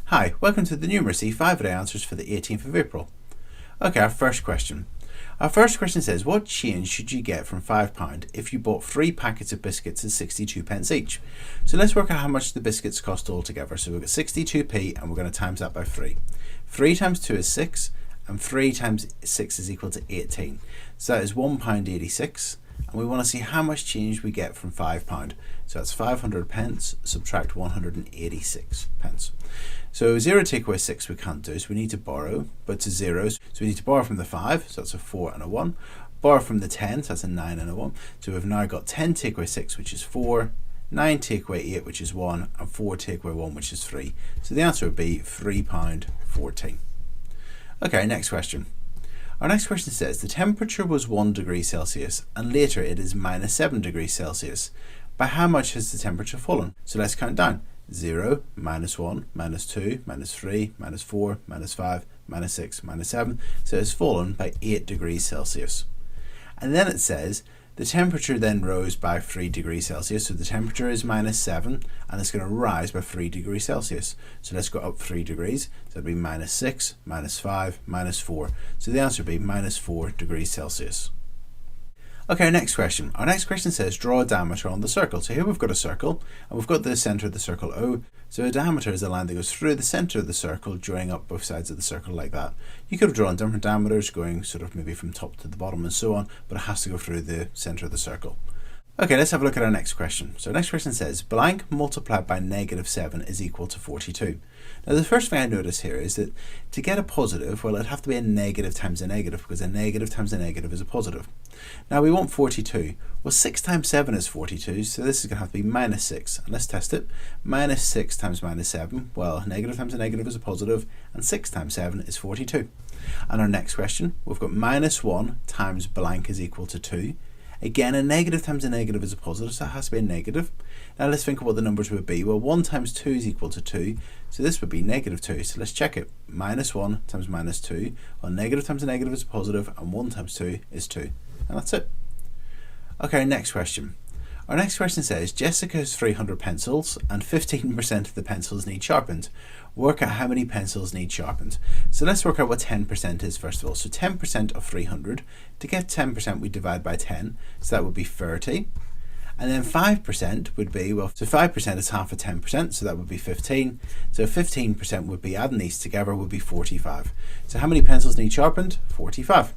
Hi, welcome to the Numeracy 5-day answers for the 18th of April. Okay, our first question. Our first question says, what change should you get from £5 if you bought 3 packets of biscuits at 62p each? So let's work out how much the biscuits cost altogether. So we've got 62p and we're going to times that by 3. 3 times 2 is 6 and 3 times 6 is equal to 18. So that is £1.86. And we want to see how much change we get from £5. So that's 500 pence, subtract 186 pence. So 0 take away 6 we can't do, so we need to borrow, but to zeros. So we need to borrow from the 5, so that's a 4 and a 1. Borrow from the 10, so that's a 9 and a 1. So we've now got 10 take away 6, which is 4, 9 take away 8, which is 1, and 4 take away 1, which is 3. So the answer would be £3.14. Okay, next question. Our next question says the temperature was 1 degree Celsius and later it is minus 7 degrees Celsius. By how much has the temperature fallen? So let's count down. 0, minus 1, minus 2, minus 3, minus 4, minus 5, minus 6, minus 7. So it's fallen by 8 degrees Celsius. And then it says the temperature then rose by 3 degrees Celsius. So the temperature is minus 7 and it's going to rise by 3 degrees Celsius. So let's go up 3 degrees. So it'll be minus 6, minus 5, minus 4. So the answer would be minus 4 degrees Celsius. Okay, next question. Our next question says draw a diameter on the circle. So here we've got a circle and we've got the center of the circle O. So a diameter is a line that goes through the center of the circle, joining up both sides of the circle like that. You could have drawn different diameters going sort of maybe from top to the bottom and so on, but it has to go through the center of the circle. Okay, let's have a look at our next question. So our next question says blank multiplied by negative 7 is equal to 42. Now the first thing I notice here is that to get a positive, well, it'd have to be a negative times a negative, because a negative times a negative is a positive. Now we want 42. Well, 6 times 7 is 42, so this is going to have to be minus 6. And let's test it. Minus 6 times minus 7, well, negative times a negative is a positive, and 6 times 7 is 42. And our next question, we've got minus 1 times blank is equal to 2. Again, a negative times a negative is a positive, so it has to be a negative. Now let's think of what the numbers would be. Well, 1 times 2 is equal to 2, so this would be negative 2. So let's check it. Minus 1 times minus 2. Well, negative times a negative is a positive, and 1 times 2 is 2. And that's it. Okay, next question. Our next question says Jessica has 300 pencils and 15% of the pencils need sharpened. Work out how many pencils need sharpened. So let's work out what 10% is first of all. So 10% of 300. To get 10% we divide by 10. So that would be 30. And then 5% would be, well, so 5% is half of 10%, so that would be 15. So 15% would be, adding these together, would be 45. So how many pencils need sharpened? 45.